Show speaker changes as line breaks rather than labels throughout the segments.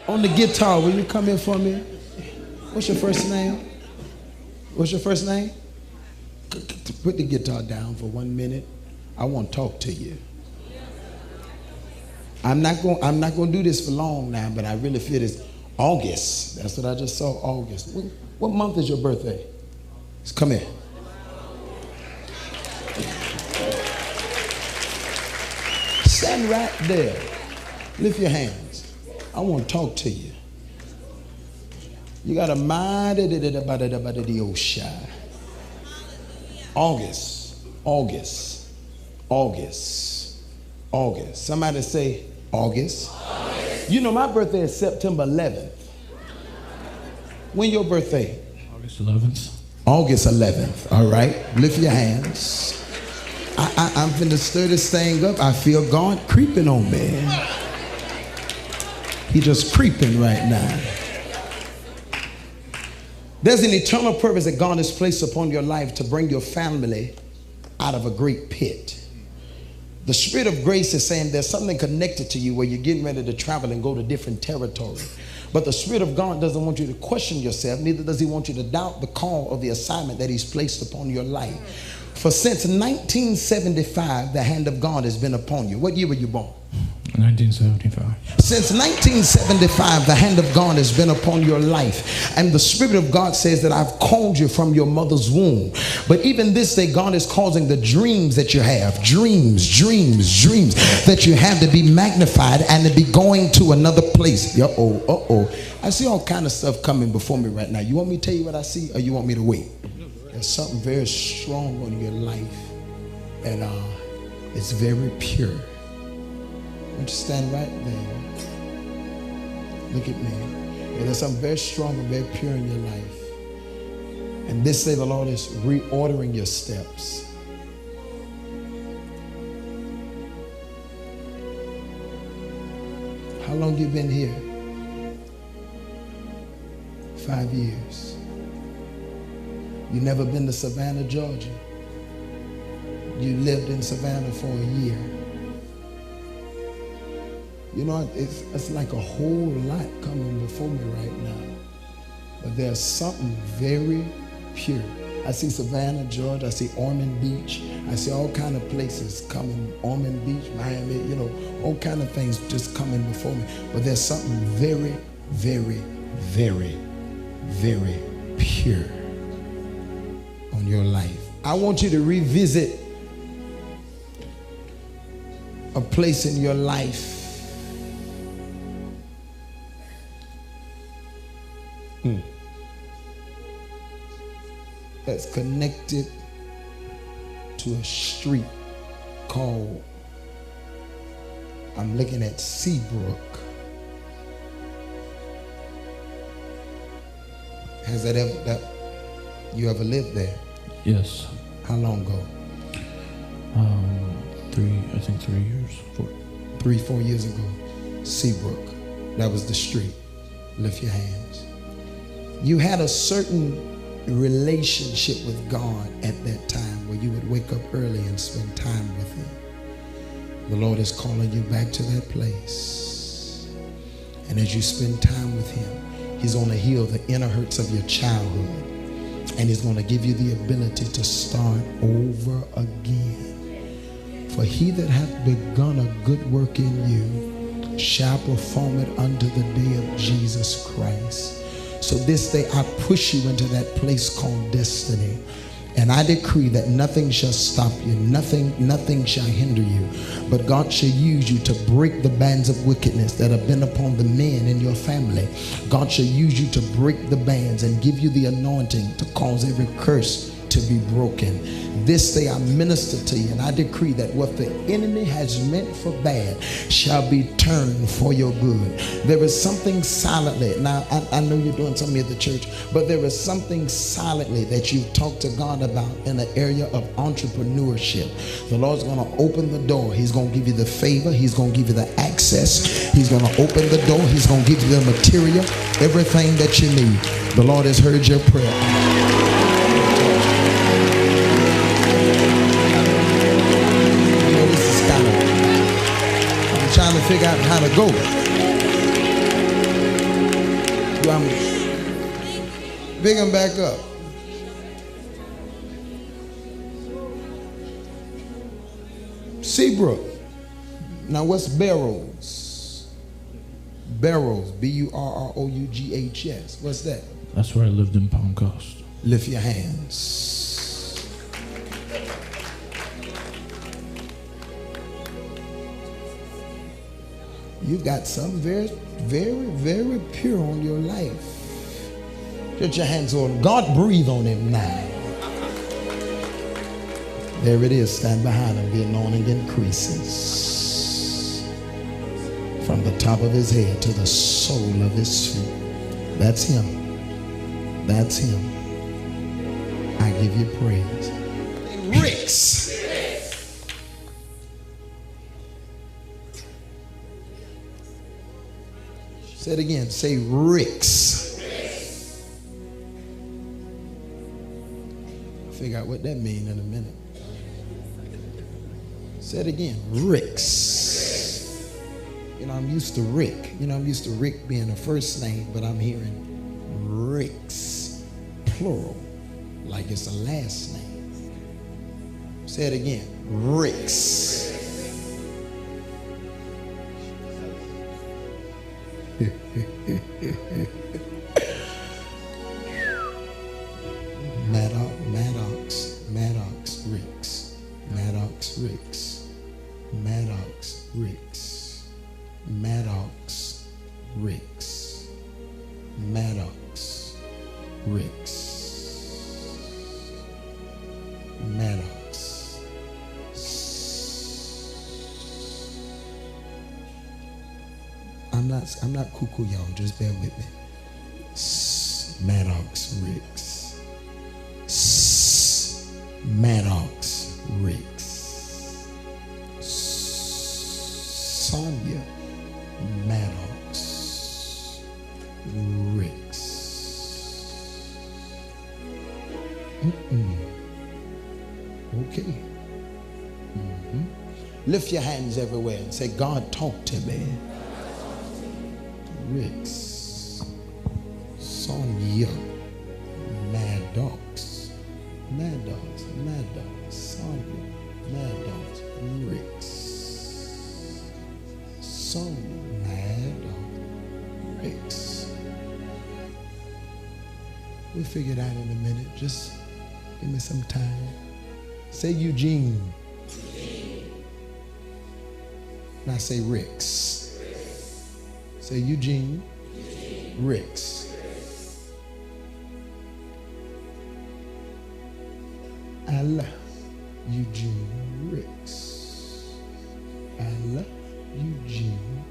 On the guitar, will you come here for me? What's your first name? What's your first name? Put the guitar down for 1 minute. I want to talk to you. I'm not going to do this for long now, but I really feel this. August. That's what I just saw. August. What month is your birthday? Come here. Stand right there. Lift your hands. I want to talk to you. You got a mind. August. August. August. August. Somebody say August. August. You know my birthday is September 11th. When your birthday?
August 11th.
August 11th. All right. Lift your hands. I'm finna stir this thing up. I feel God creeping on me. He just creeping right now. There's an eternal purpose that God has placed upon your life to bring your family out of a great pit. The Spirit of grace is saying there's something connected to you where you're getting ready to travel and go to different territory. But the Spirit of God doesn't want you to question yourself, neither does he want you to doubt the call of the assignment that he's placed upon your life. For since 1975, the hand of God has been upon you. What year were you born?
1975.
Since 1975, the hand of God has been upon your life. And the Spirit of God says that I've called you from your mother's womb. But even this day, God is causing the dreams that you have, dreams that you have to be magnified and to be going to another place. I see all kind of stuff coming before me right now. You want me to tell you what I see, or you want me to wait? There's something very strong on your life, and it's very pure. Why don't you stand right there? Look at me. And there's something very strong and very pure in your life. And this day the Lord is reordering your steps. How long you been here? 5 years. You never been to Savannah, Georgia? You lived in Savannah for a year. You know, it's like a whole lot coming before me right now. But there's something very pure. I see Savannah, Georgia. I see Ormond Beach. I see all kind of places coming. Ormond Beach, Miami, you know, all kind of things just coming before me. But there's something very, very, very, very pure on your life. I want you to revisit a place in your life that's connected to a street called, I'm looking at Seabrook. Has you ever lived there?
Yes.
How long ago?
3 years.
4 years ago. Seabrook. That was the street. Lift your hands. You had a certain relationship with God at that time where you would wake up early and spend time with him. The Lord is calling you back to that place. And as you spend time with him, he's going to heal the inner hurts of your childhood. And he's going to give you the ability to start over again. For he that hath begun a good work in you shall perform it unto the day of Jesus Christ. So this day I push you into that place called destiny. And I decree that nothing shall stop you. Nothing shall hinder you. But God shall use you to break the bands of wickedness that have been upon the men in your family. God shall use you to break the bands and give you the anointing to cause every curse to be broken. This day I minister to you and I decree that what the enemy has meant for bad shall be turned for your good. There is something silently, now I know you're doing something at the church, but there is something silently that you've talked to God about in the area of entrepreneurship. The Lord's going to open the door. He's going to give you the favor. He's going to give you the access. He's going to open the door. He's going to give you the material, everything that you need. The Lord has heard your prayer. Trying to figure out how to go. I'm big him back up. Seabrook. Now what's Barrows? Barrows, B-U-R-R-O-U-G-H-S. What's that?
That's where I lived in Palm Coast.
Lift your hands. You got something very, very, very pure on your life. Get your hands on. God, breathe on him now. There it is. Stand behind him. The anointing increases from the top of his head to the sole of his feet. That's him. That's him. I give you praise. Ricks. Say it again. Say Ricks. Figure out what that means in a minute. Say it again. Ricks. You know, I'm used to Rick. You know, I'm used to Rick being a first name, but I'm hearing Ricks, plural, like it's a last name. Say it again. Ricks. Maddox, Ricks. Maddox, Ricks. Maddox, Ricks. Maddox, Ricks. Maddox, Ricks. Maddox. I'm not cuckoo, y'all. Just bear with me. Maddox, Ricks. Maddox, Ricks. Sonia Maddox, Ricks. Okay. Lift your hands everywhere and say, God, talk to me. Ricks. Sonia Maddox. Maddox, Sonia Maddox, Ricks. Sonia Maddox, Ricks. We'll figure it out in a minute. Just give me some time. Say Eugene. Now say Ricks. Say Eugene. Ricks. I love Eugene Ricks. I love Eugene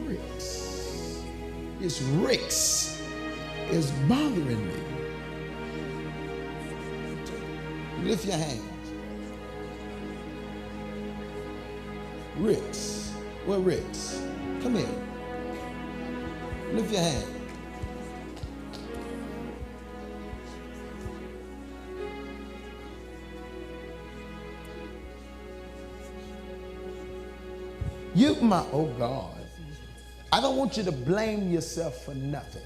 Ricks. It's Ricks is bothering me. Lift your hands. Ricks. Where Ricks? Come here. Lift your hand. Oh God, I don't want you to blame yourself for nothing.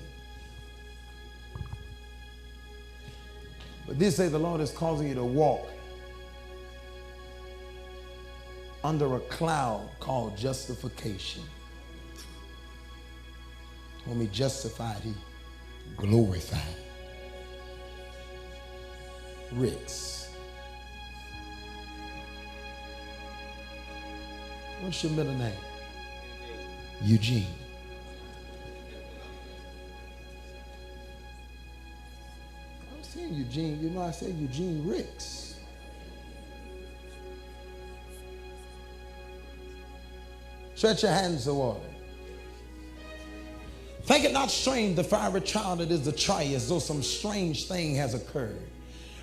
But this day the Lord is causing you to walk under a cloud called justification. When he justified, he glorified. Ricks. What's your middle name? Eugene. I'm saying Eugene. You know I say Eugene Ricks. Stretch your hands toward him. Think it not strange, the fiery child that is the try, as though some strange thing has occurred.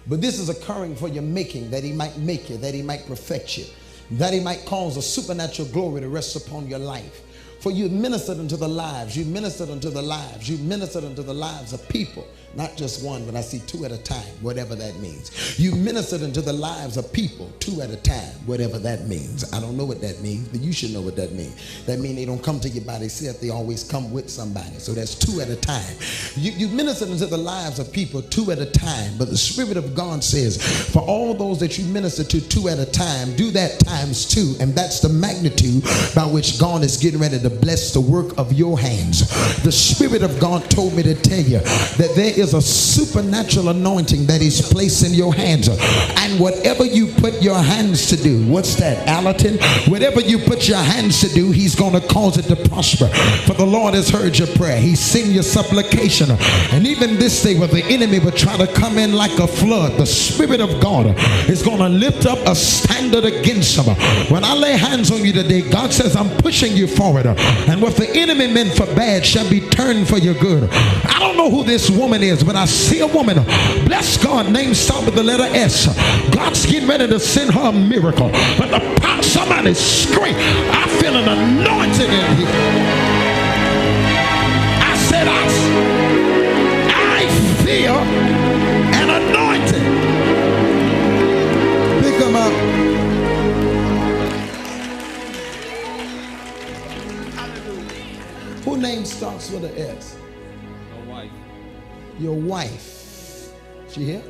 But this is occurring for your making, that he might make you, that he might perfect you, that he might cause a supernatural glory to rest upon your life. For you ministered unto the lives, you ministered unto the lives, you ministered unto the lives of people. Not just one, but I see two at a time, whatever that means. You ministered unto the lives of people, two at a time, whatever that means. I don't know what that means, but you should know what that means. That means they don't come to you by themselves, they always come with somebody. So that's two at a time. You ministered unto the lives of people, two at a time. But the Spirit of God says, for all those that you minister to two at a time, do that times two. And that's the magnitude by which God is getting ready to bless the work of your hands. The Spirit of God told me to tell you that there is a supernatural anointing that He's placed in your hands. And whatever you put your hands to do, what's that, Allerton? Whatever you put your hands to do, He's going to cause it to prosper. For the Lord has heard your prayer. He's seen your supplication. And even this day where the enemy will try to come in like a flood, the Spirit of God is going to lift up a standard against him. When I lay hands on you today, God says, I'm pushing you forward. And what the enemy meant for bad shall be turned for your good. I don't know who this woman is, but I see a woman, bless God, name start with the letter S. God's getting ready to send her a miracle. But the power, somebody scream, I feel an anointing in here. I said, I feel an anointing. Pick them up. Who name starts with an S?
My wife.
Your wife. She here?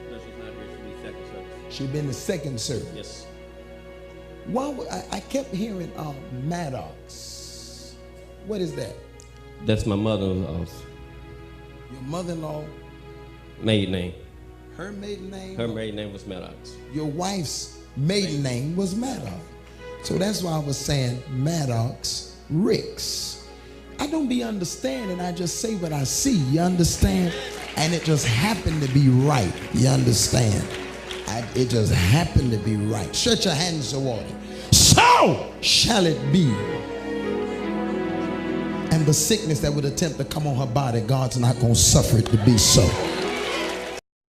No, she's not here. She'll be second service.
She been the second service.
Yes.
Why I kept hearing Maddox. What is that?
That's my mother-in-law's
Your mother-in-law.
maiden name.
Her maiden name.
Her maiden name was Maddox.
Your wife's maiden name was Maddox. So that's why I was saying Maddox Ricks. I don't be understanding. I just say what I see. You understand? And it just happened to be right. You understand? It just happened to be right. Stretch your hands toward it. So shall it be. And the sickness that would attempt to come on her body, God's not going to suffer it to be so.